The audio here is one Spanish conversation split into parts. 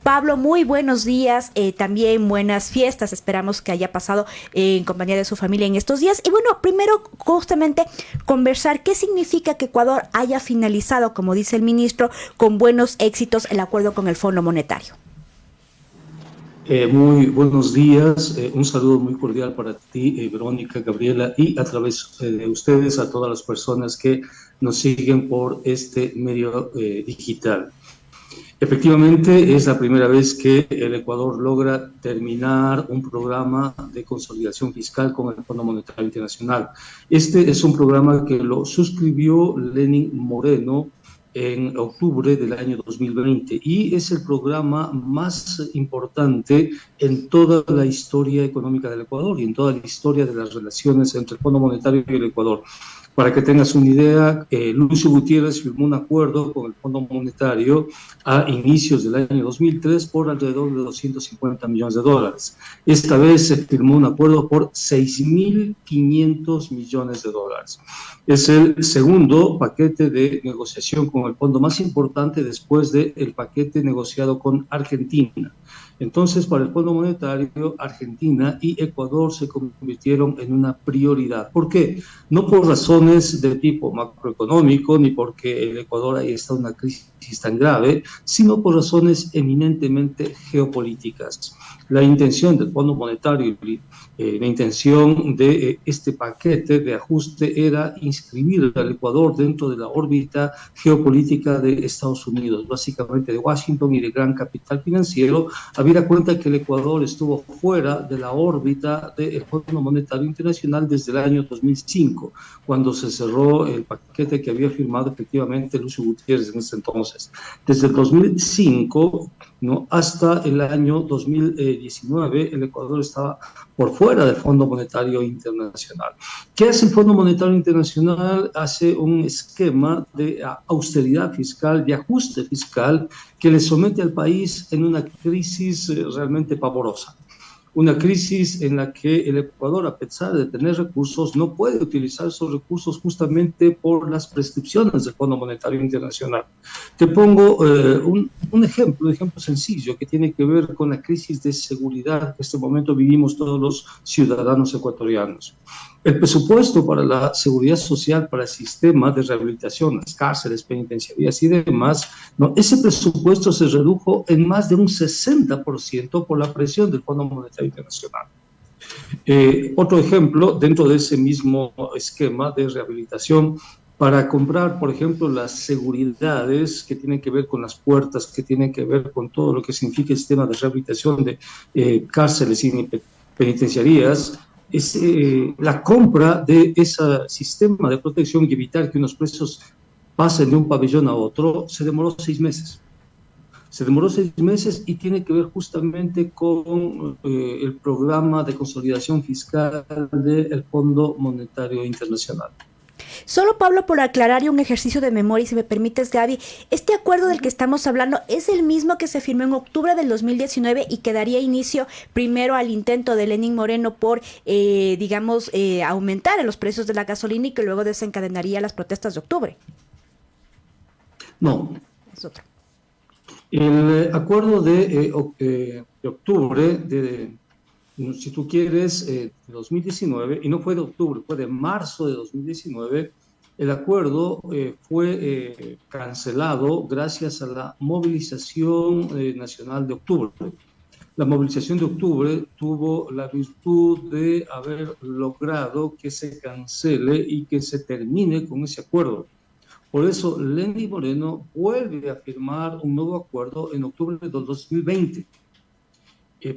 Pablo, muy buenos días, también buenas fiestas, esperamos que haya pasado en compañía de su familia en estos días. Y bueno, primero justamente conversar qué significa que Ecuador haya finalizado, como dice el ministro, con buenos éxitos el acuerdo con el Fondo Monetario. Muy buenos días, un saludo muy cordial para ti, Verónica, Gabriela, y a través de ustedes a todas las personas que nos siguen por este medio digital. Efectivamente, es la primera vez que el Ecuador logra terminar un programa de consolidación fiscal con el Fondo Monetario Internacional. Este es un programa que lo suscribió Lenín Moreno en octubre del año 2020 y es el programa más importante en toda la historia económica del Ecuador y en toda la historia de las relaciones entre el Fondo Monetario y el Ecuador. Para que tengas una idea, Lucio Gutiérrez firmó un acuerdo con el Fondo Monetario a inicios del año 2003 por alrededor de 250 millones de dólares. Esta vez se firmó un acuerdo por 6.500 millones de dólares. Es el segundo paquete de negociación con el fondo más importante después del paquete negociado con Argentina. Entonces, para el Fondo Monetario, Argentina y Ecuador se convirtieron en una prioridad. ¿Por qué? No por razones de tipo macroeconómico, ni porque el Ecuador ahí está en una crisis tan grave, sino por razones eminentemente geopolíticas. La intención del Fondo Monetario, la intención de este paquete de ajuste era inscribir al Ecuador dentro de la órbita geopolítica de Estados Unidos, básicamente de Washington y de gran capital financiero, habida cuenta que el Ecuador estuvo fuera de la órbita del Fondo Monetario Internacional desde el año 2005, cuando se cerró el paquete que había firmado efectivamente Lucio Gutiérrez en ese entonces. Desde el 2005, ¿no?, hasta el año 2019, el Ecuador estaba por fuera del Fondo Monetario Internacional. ¿Qué hace el Fondo Monetario Internacional? Hace un esquema de austeridad fiscal, de ajuste fiscal, que le somete al país en una crisis realmente pavorosa. Una crisis en la que el Ecuador, a pesar de tener recursos, no puede utilizar esos recursos justamente por las prescripciones del Fondo Monetario Internacional. Te pongo un ejemplo sencillo que tiene que ver con la crisis de seguridad que en este momento vivimos todos los ciudadanos ecuatorianos. El presupuesto para la seguridad social, para el sistema de rehabilitación, las cárceles, penitenciarías y demás, ¿no?, ese presupuesto se redujo en más de un 60% por la presión del Fondo Monetario Internacional. Otro ejemplo, dentro de ese mismo esquema de rehabilitación, para comprar, por ejemplo, las seguridades que tienen que ver con las puertas, que tienen que ver con todo lo que significa el sistema de rehabilitación de cárceles y penitenciarías, es la compra de ese sistema de protección y evitar que unos presos pasen de un pabellón a otro, se demoró 6 meses. Se demoró 6 meses y tiene que ver justamente con el programa de consolidación fiscal del Fondo Monetario Internacional. Solo, Pablo, por aclarar y un ejercicio de memoria, si me permites, Gaby, este acuerdo del que estamos hablando es el mismo que se firmó en octubre del 2019 y que daría inicio primero al intento de Lenín Moreno por, aumentar los precios de la gasolina y que luego desencadenaría las protestas de octubre. No. Es otro. El acuerdo de octubre, si tú quieres, de 2019, y no fue de octubre, fue de marzo de 2019, el acuerdo fue cancelado gracias a la movilización nacional de octubre. La movilización de octubre tuvo la virtud de haber logrado que se cancele y que se termine con ese acuerdo. Por eso, Lenín Moreno vuelve a firmar un nuevo acuerdo en octubre de 2020.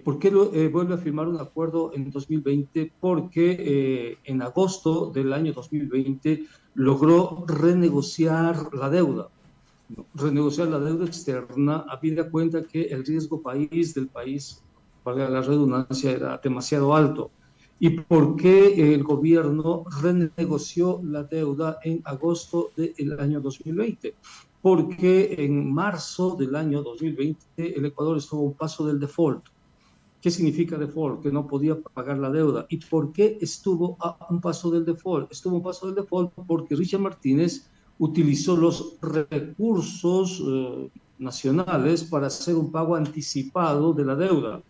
¿Por qué vuelve a firmar un acuerdo en 2020? Porque en agosto del año 2020 logró renegociar la deuda. Renegociar la deuda externa, habida cuenta que el riesgo del país, para la redundancia, era demasiado alto. ¿Y por qué el gobierno renegoció la deuda en agosto del año 2020? Porque en marzo del año 2020 el Ecuador estuvo a un paso del default. ¿Qué significa default? Que no podía pagar la deuda. ¿Y por qué estuvo a un paso del default? Estuvo a un paso del default porque Richard Martínez utilizó los recursos nacionales para hacer un pago anticipado de la deuda.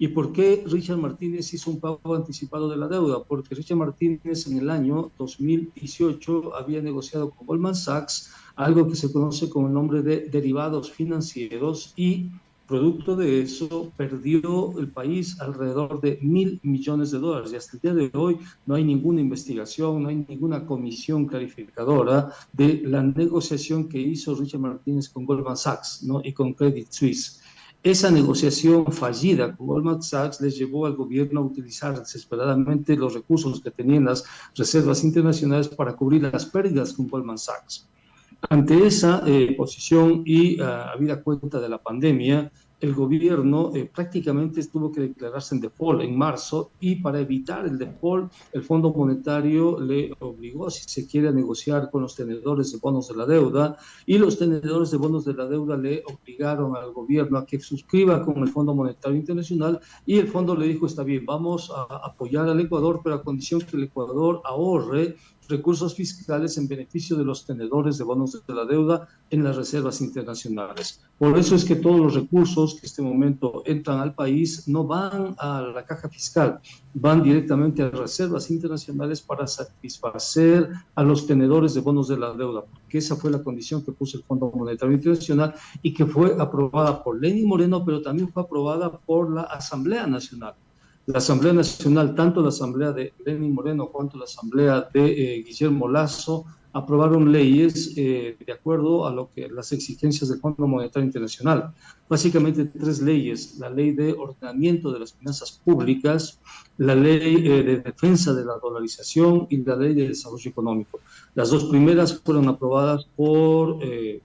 ¿Y por qué Richard Martínez hizo un pago anticipado de la deuda? Porque Richard Martínez en el año 2018 había negociado con Goldman Sachs algo que se conoce con el nombre de derivados financieros y producto de eso perdió el país alrededor de $1.000 millones y hasta el día de hoy no hay ninguna investigación, no hay ninguna comisión clarificadora de la negociación que hizo Richard Martínez con Goldman Sachs, ¿no? Y con Credit Suisse. Esa negociación fallida con Goldman Sachs les llevó al gobierno a utilizar desesperadamente los recursos que tenían las reservas internacionales para cubrir las pérdidas con Goldman Sachs. Ante esa posición y habida cuenta de la pandemia, el gobierno prácticamente tuvo que declararse en default en marzo y para evitar el default, el Fondo Monetario le obligó, si se quiere, a negociar con los tenedores de bonos de la deuda y los tenedores de bonos de la deuda le obligaron al gobierno a que suscriba con el Fondo Monetario Internacional y el fondo le dijo, está bien, vamos a apoyar al Ecuador, pero a condición que el Ecuador ahorre recursos fiscales en beneficio de los tenedores de bonos de la deuda en las reservas internacionales. Por eso es que todos los recursos que en este momento entran al país no van a la caja fiscal, van directamente a reservas internacionales para satisfacer a los tenedores de bonos de la deuda, porque esa fue la condición que puso el Fondo Monetario Internacional y que fue aprobada por Lenín Moreno, pero también fue aprobada por la Asamblea Nacional. La Asamblea Nacional, tanto la Asamblea de Lenín Moreno cuanto la Asamblea de Guillermo Lasso, aprobaron leyes de acuerdo a lo que las exigencias del Fondo Monetario Internacional. Básicamente 3 leyes: la ley de ordenamiento de las finanzas públicas, la ley de defensa de la dolarización y la ley de desarrollo económico. Las 2 primeras fueron aprobadas por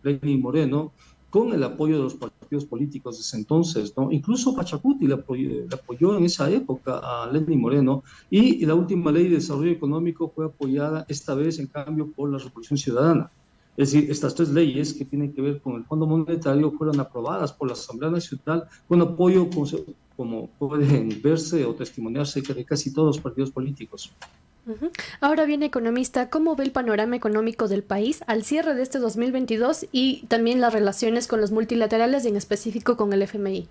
Lenín Moreno, con el apoyo de los partidos políticos de ese entonces, ¿no? Incluso Pachacuti le apoyó en esa época a Lenín Moreno, y la última ley de desarrollo económico fue apoyada esta vez, en cambio, por la Revolución Ciudadana. Es decir, estas 3 leyes que tienen que ver con el Fondo Monetario fueron aprobadas por la Asamblea Nacional con apoyo, como pueden verse o testimoniarse, de casi todos los partidos políticos. Ahora bien, economista, ¿cómo ve el panorama económico del país al cierre de este 2022 y también las relaciones con los multilaterales y en específico con el FMI?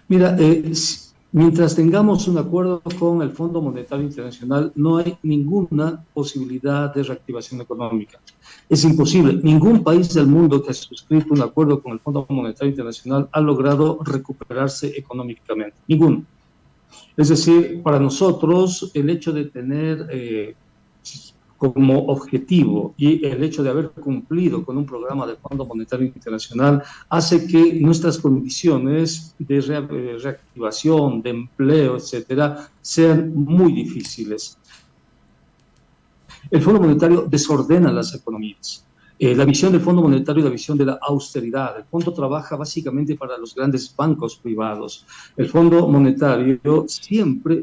Mira, mientras tengamos un acuerdo con el Fondo Monetario Internacional, no hay ninguna posibilidad de reactivación económica. Es imposible. Ningún país del mundo que ha suscrito un acuerdo con el Fondo Monetario Internacional ha logrado recuperarse económicamente. Ninguno. Es decir, para nosotros el hecho de tener como objetivo y el hecho de haber cumplido con un programa del Fondo Monetario Internacional hace que nuestras condiciones de reactivación, de empleo, etcétera, sean muy difíciles. El Fondo Monetario desordena las economías. La visión del Fondo Monetario es la visión de la austeridad. El fondo trabaja básicamente para los grandes bancos privados. El Fondo Monetario siempre,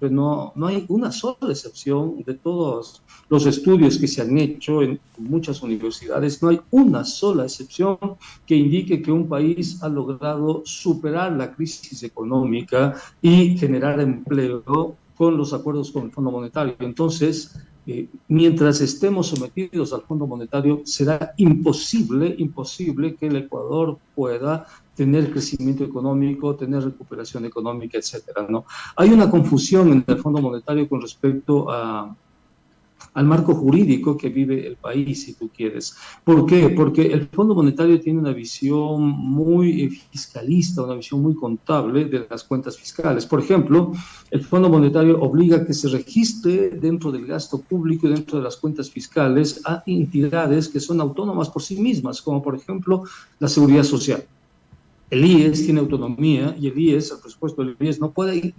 no hay una sola excepción de todos los estudios que se han hecho en muchas universidades, no hay una sola excepción que indique que un país ha logrado superar la crisis económica y generar empleo con los acuerdos con el Fondo Monetario. Entonces, mientras estemos sometidos al Fondo Monetario, será imposible que el Ecuador pueda tener crecimiento económico, tener recuperación económica, etcétera, ¿no? Hay una confusión en el Fondo Monetario con respecto al marco jurídico que vive el país, si tú quieres. ¿Por qué? Porque el Fondo Monetario tiene una visión muy fiscalista, una visión muy contable de las cuentas fiscales. Por ejemplo, el Fondo Monetario obliga a que se registre dentro del gasto público y dentro de las cuentas fiscales a entidades que son autónomas por sí mismas, como por ejemplo la Seguridad Social. El IES tiene autonomía y el IES, el presupuesto del IES, no puede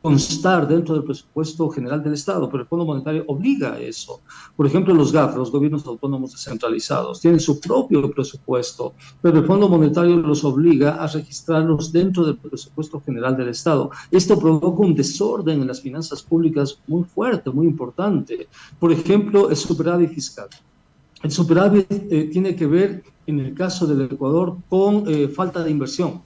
constar dentro del presupuesto general del Estado, pero el Fondo Monetario obliga a eso. Por ejemplo, los GAF, los gobiernos autónomos descentralizados, tienen su propio presupuesto, pero el Fondo Monetario los obliga a registrarlos dentro del presupuesto general del Estado. Esto provoca un desorden en las finanzas públicas muy fuerte, muy importante. Por ejemplo, el superávit fiscal. El superávit tiene que ver, en el caso del Ecuador, con falta de inversión,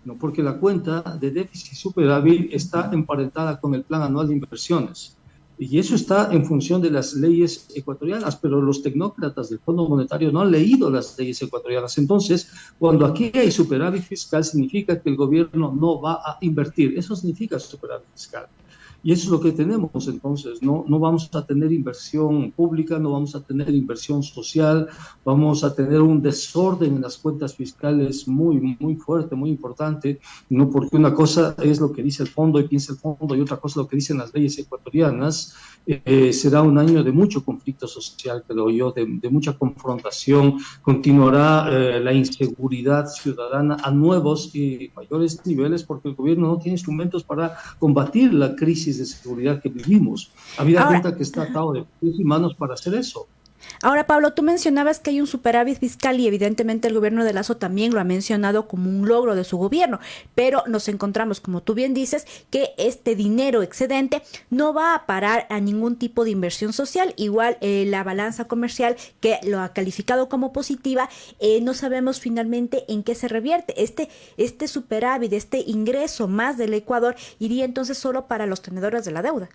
¿no? Porque la cuenta de déficit superávit está emparentada con el plan anual de inversiones. Y eso está en función de las leyes ecuatorianas, pero los tecnócratas del Fondo Monetario no han leído las leyes ecuatorianas. Entonces, cuando aquí hay superávit fiscal, significa que el gobierno no va a invertir. Eso significa superávit fiscal. Y eso es lo que tenemos, entonces, no vamos a tener inversión pública, no vamos a tener inversión social, vamos a tener un desorden en las cuentas fiscales muy, muy fuerte, muy importante, no porque una cosa es lo que dice el fondo y piensa el fondo y otra cosa lo que dicen las leyes ecuatorianas. Será un año de mucho conflicto social, creo yo, de mucha confrontación, continuará la inseguridad ciudadana a nuevos y mayores niveles porque el gobierno no tiene instrumentos para combatir la crisis de seguridad que vivimos. Habida cuenta que está atado de pies y manos para hacer eso. Ahora, Pablo, tú mencionabas que hay un superávit fiscal y evidentemente el gobierno de Lasso también lo ha mencionado como un logro de su gobierno, pero nos encontramos, como tú bien dices, que este dinero excedente no va a parar a ningún tipo de inversión social. Igual la balanza comercial, que lo ha calificado como positiva, no sabemos finalmente en qué se revierte. Este superávit, este ingreso más del Ecuador, iría entonces solo para los tenedores de la deuda.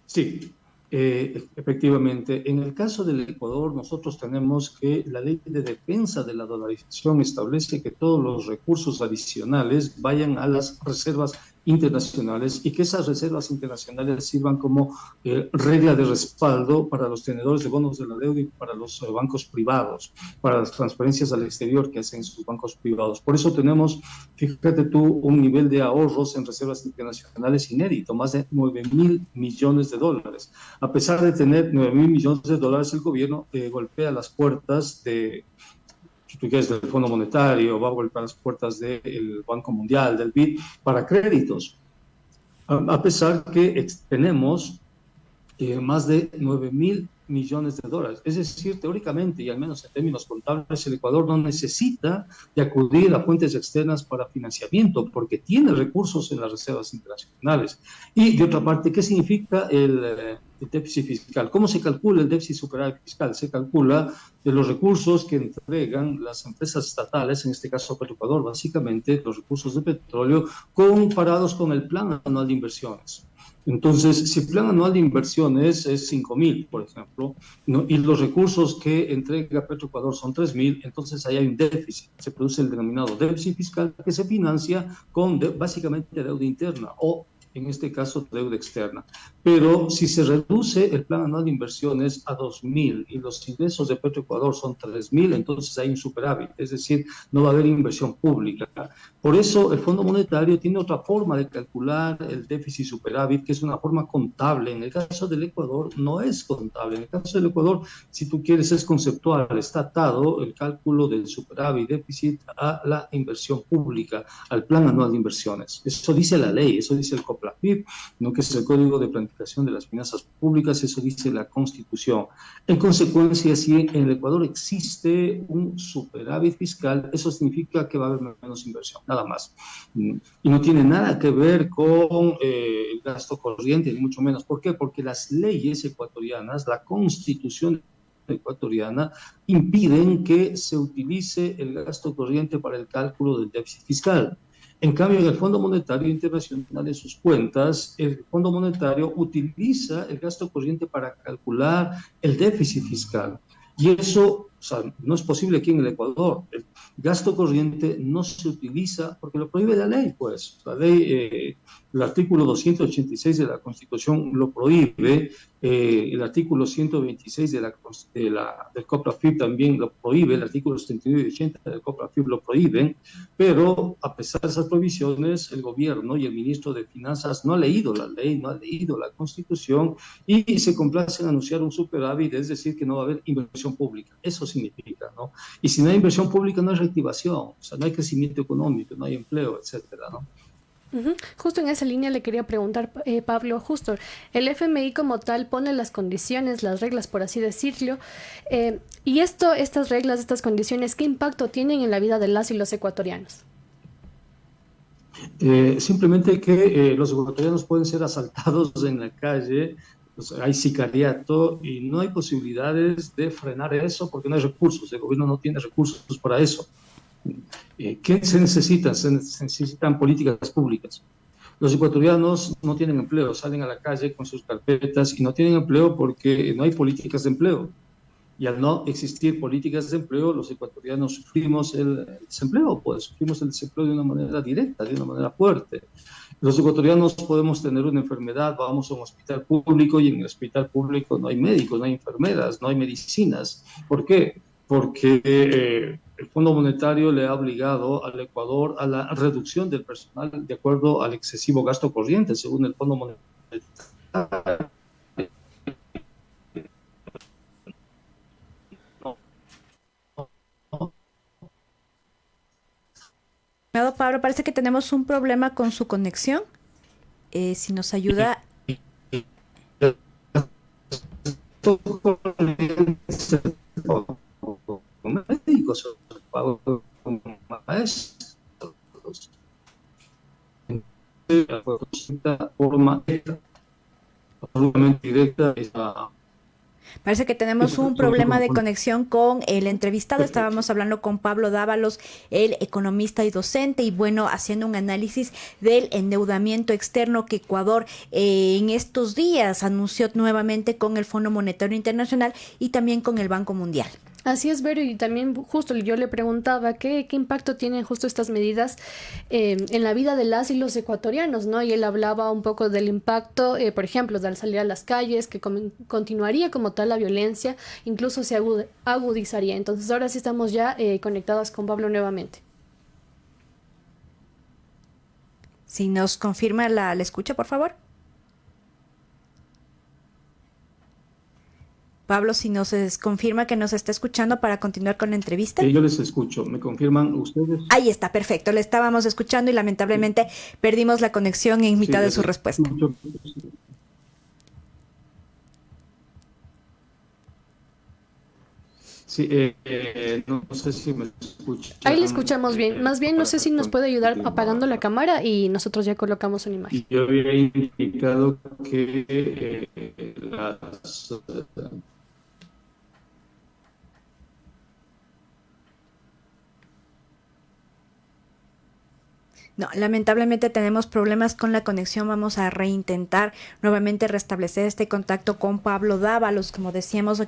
Sí. Efectivamente, en el caso del Ecuador, nosotros tenemos que la ley de defensa de la dolarización establece que todos los recursos adicionales vayan a las reservas internacionales y que esas reservas internacionales sirvan como regla de respaldo para los tenedores de bonos de la deuda y para los bancos privados, para las transferencias al exterior que hacen sus bancos privados. Por eso tenemos, fíjate tú, un nivel de ahorros en reservas internacionales inédito, más de 9.000 millones de dólares. A pesar de tener 9.000 millones de dólares, el gobierno golpea las puertas del Fondo Monetario, va a golpear las puertas del Banco Mundial, del BID, para créditos. A pesar que tenemos más de 9.000 millones de dólares. Es decir, teóricamente, y al menos en términos contables, el Ecuador no necesita de acudir a fuentes externas para financiamiento, porque tiene recursos en las reservas internacionales. Y, de otra parte, ¿qué significa el déficit fiscal? ¿Cómo se calcula el déficit superávit fiscal? Se calcula de los recursos que entregan las empresas estatales, en este caso Petroecuador, básicamente los recursos de petróleo, comparados con el plan anual de inversiones. Entonces, si el plan anual de inversiones es 5.000, por ejemplo, ¿no? Y los recursos que entrega Petroecuador son 3.000, entonces ahí hay un déficit. Se produce el denominado déficit fiscal que se financia con básicamente deuda interna o, en este caso, deuda externa. Pero si se reduce el plan anual de inversiones a 2.000 y los ingresos de Petroecuador son 3.000, entonces hay un superávit, es decir, no va a haber inversión pública. Por eso el Fondo Monetario tiene otra forma de calcular el déficit superávit, que es una forma contable. En el caso del Ecuador no es contable. En el caso del Ecuador, si tú quieres, es conceptual. Está atado el cálculo del superávit déficit a la inversión pública, al plan anual de inversiones. Eso dice la ley, eso dice el COPLAFIP, ¿no? Que es el Código de Planificación de las Finanzas Públicas, eso dice la Constitución. En consecuencia, si en el Ecuador existe un superávit fiscal, eso significa que va a haber menos inversión, nada más. Y no tiene nada que ver con el gasto corriente, ni mucho menos. ¿Por qué? Porque las leyes ecuatorianas, la Constitución ecuatoriana, impiden que se utilice el gasto corriente para el cálculo del déficit fiscal. En cambio, en el Fondo Monetario Internacional, en sus cuentas, el Fondo Monetario utiliza el gasto corriente para calcular el déficit fiscal. Y eso, o sea, no es posible aquí en el Ecuador. El gasto corriente no se utiliza porque lo prohíbe la ley, pues. La ley, el artículo 286 de la Constitución lo prohíbe, el artículo 126 del COPLAFIP también lo prohíbe, el artículo 79 y 80 del COPLAFIP lo prohíben, pero a pesar de esas prohibiciones, el gobierno y el ministro de Finanzas no ha leído la ley, no ha leído la Constitución y se complace en anunciar un superávit, es decir, que no va a haber inversión pública. Eso significa, ¿no? Y si no hay inversión pública, no hay reactivación, o sea, no hay crecimiento económico, no hay empleo, etcétera, ¿no? Justo en esa línea le quería preguntar, Pablo, justo, el FMI como tal pone las condiciones, las reglas, por así decirlo, y estas reglas, estas condiciones, ¿qué impacto tienen en la vida de las y los ecuatorianos? Simplemente que los ecuatorianos pueden ser asaltados en la calle, pues hay sicariato y no hay posibilidades de frenar eso porque no hay recursos, el gobierno no tiene recursos para eso. ¿Qué se necesita? Se necesitan políticas públicas. Los ecuatorianos no tienen empleo, salen a la calle con sus carpetas y no tienen empleo porque no hay políticas de empleo. Y al no existir políticas de empleo, los ecuatorianos sufrimos el desempleo, pues sufrimos el desempleo de una manera directa, de una manera fuerte. Los ecuatorianos podemos tener una enfermedad, vamos a un hospital público y en el hospital público no hay médicos, no hay enfermeras, no hay medicinas. ¿Por qué? Porque el Fondo Monetario le ha obligado al Ecuador a la reducción del personal de acuerdo al excesivo gasto corriente, según el Fondo Monetario. Pablo, parece que tenemos un problema con su conexión. Si nos ayuda. Médicos, maestros, forma absolutamente directa. Parece que tenemos un problema de conexión con el entrevistado. Estábamos hablando con Pablo Dávalos, el economista y docente, y bueno, haciendo un análisis del endeudamiento externo que Ecuador en estos días anunció nuevamente con el Fondo Monetario Internacional y también con el Banco Mundial. Así es, Vero, y también justo yo le preguntaba qué impacto tienen justo estas medidas en la vida de las y los ecuatorianos, ¿no? Y él hablaba un poco del impacto, por ejemplo, de salir a las calles, que continuaría como tal la violencia, incluso se agudizaría. Entonces ahora sí estamos ya conectados con Pablo nuevamente. Si nos confirma la escucha, por favor. Pablo, si nos confirma que nos está escuchando para continuar con la entrevista. Yo les escucho. ¿Me confirman ustedes? Ahí está, perfecto. Le estábamos escuchando y lamentablemente perdimos la conexión en mitad de su respuesta. Sí, no sé si me escuchan. Ahí le escuchamos bien. Más bien, no sé si nos puede ayudar apagando la cámara y nosotros ya colocamos una imagen. Yo había indicado que las... No, lamentablemente tenemos problemas con la conexión. Vamos a reintentar nuevamente restablecer este contacto con Pablo Dávalos. Como decíamos,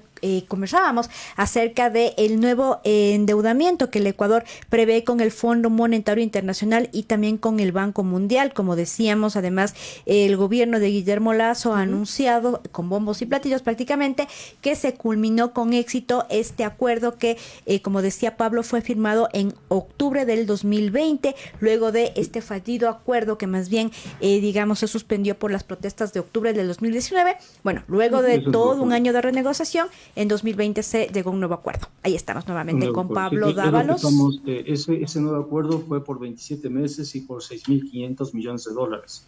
conversábamos acerca del nuevo endeudamiento que el Ecuador prevé con el Fondo Monetario Internacional y también con el Banco Mundial. Como decíamos, además, el gobierno de Guillermo Lasso ha anunciado con bombos y platillos prácticamente que se culminó con éxito este acuerdo que, como decía Pablo, fue firmado en octubre del 2020, luego de este fallido acuerdo que más bien, digamos, se suspendió por las protestas de octubre del 2019. Bueno, luego de todo un año de renegociación, en 2020 se llegó a un nuevo acuerdo. Ahí estamos nuevamente con Pablo Dávalos. Ese nuevo acuerdo fue por 27 meses y por 6.500 millones de dólares.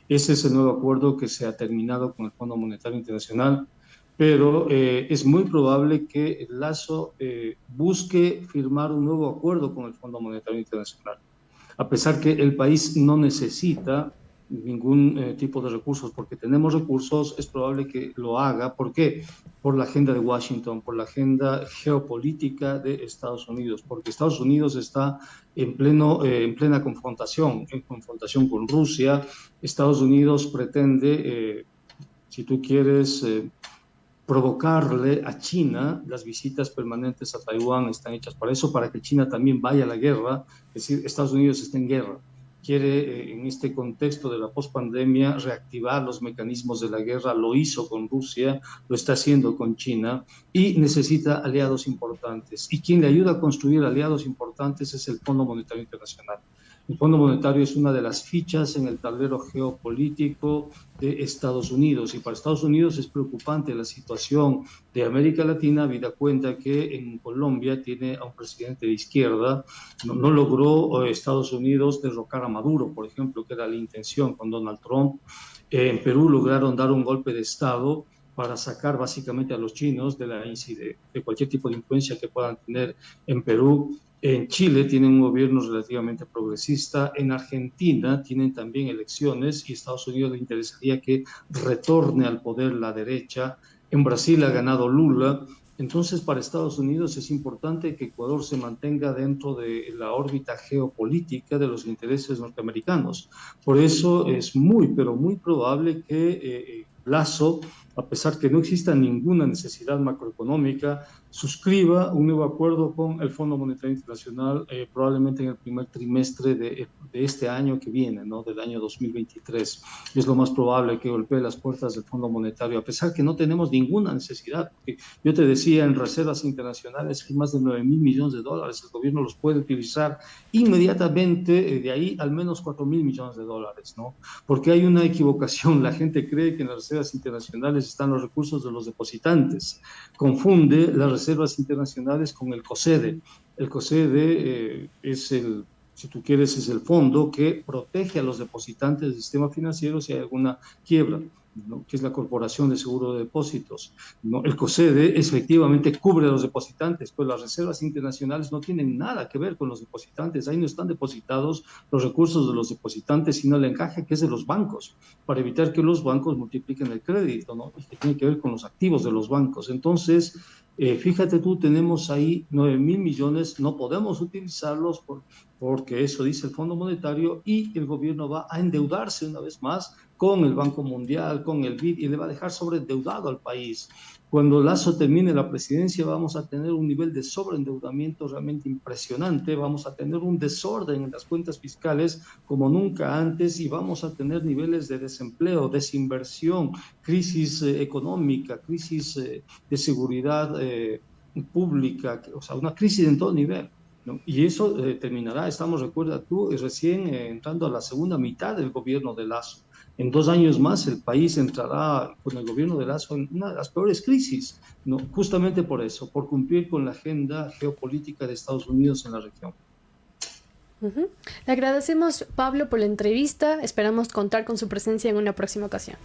Ese es el nuevo acuerdo que se ha terminado con el Fondo Monetario Internacional, pero es muy probable que Lasso busque firmar un nuevo acuerdo con el Fondo Monetario Internacional. A pesar que el país no necesita ningún tipo de recursos, porque tenemos recursos, es probable que lo haga. ¿Por qué? Por la agenda de Washington, por la agenda geopolítica de Estados Unidos, porque Estados Unidos está en plena confrontación con Rusia. Estados Unidos pretende, si tú quieres, provocarle a China. Las visitas permanentes a Taiwán están hechas para eso, para que China también vaya a la guerra. Es decir, Estados Unidos está en guerra. Quiere, en este contexto de la pospandemia, reactivar los mecanismos de la guerra. Lo hizo con Rusia, lo está haciendo con China y necesita aliados importantes. Y quien le ayuda a construir aliados importantes es el Fondo Monetario Internacional. El Fondo Monetario es una de las fichas en el tablero geopolítico de Estados Unidos, y para Estados Unidos es preocupante la situación de América Latina, habida cuenta que en Colombia tiene a un presidente de izquierda. No logró Estados Unidos derrocar a Maduro, por ejemplo, que era la intención con Donald Trump. En Perú lograron dar un golpe de Estado para sacar básicamente a los chinos de cualquier tipo de influencia que puedan tener en Perú. En Chile tienen un gobierno relativamente progresista. En Argentina tienen también elecciones y a Estados Unidos le interesaría que retorne al poder la derecha. En Brasil ha ganado Lula Entonces, para Estados Unidos es importante que Ecuador se mantenga dentro de la órbita geopolítica de los intereses norteamericanos. Por eso es muy, pero muy probable que Lasso, a pesar que no exista ninguna necesidad macroeconómica, suscriba un nuevo acuerdo con el Fondo Monetario Internacional, probablemente en el primer trimestre de este año que viene, ¿no? Del año 2023. Es lo más probable que golpee las puertas del Fondo Monetario, a pesar que no tenemos ninguna necesidad. Porque yo te decía, en reservas internacionales hay más de 9.000 millones de dólares. El gobierno los puede utilizar inmediatamente, de ahí al menos 4.000 millones de dólares, ¿no? Porque hay una equivocación. La gente cree que en las reservas internacionales están los recursos de los depositantes. Confunde las reservas internacionales con el COSEDE. El COSEDE si tú quieres, es el fondo que protege a los depositantes del sistema financiero si hay alguna quiebra, ¿no? Que es la Corporación de Seguro de Depósitos, ¿no? El COSEDE efectivamente cubre a los depositantes, pero las reservas internacionales no tienen nada que ver con los depositantes. Ahí no están depositados los recursos de los depositantes, sino el encaje que es de los bancos, para evitar que los bancos multipliquen el crédito, ¿no? Y que tiene que ver con los activos de los bancos. Entonces, fíjate tú, tenemos ahí 9.000 millones, no podemos utilizarlos porque eso dice el Fondo Monetario, y el gobierno va a endeudarse una vez más con el Banco Mundial, con el BID, y le va a dejar sobreendeudado al país. Cuando Lasso termine la presidencia vamos a tener un nivel de sobreendeudamiento realmente impresionante, vamos a tener un desorden en las cuentas fiscales como nunca antes, y vamos a tener niveles de desempleo, desinversión, crisis económica, crisis de seguridad pública, o sea, una crisis en todo nivel, ¿no? Y eso terminará, recuerda tú, recién entrando a la segunda mitad del gobierno de Lasso. En 2 años más el país entrará con el gobierno de Lasso en una de las peores crisis, ¿no? Justamente por eso, por cumplir con la agenda geopolítica de Estados Unidos en la región. Le agradecemos, Pablo, por la entrevista. Esperamos contar con su presencia en una próxima ocasión.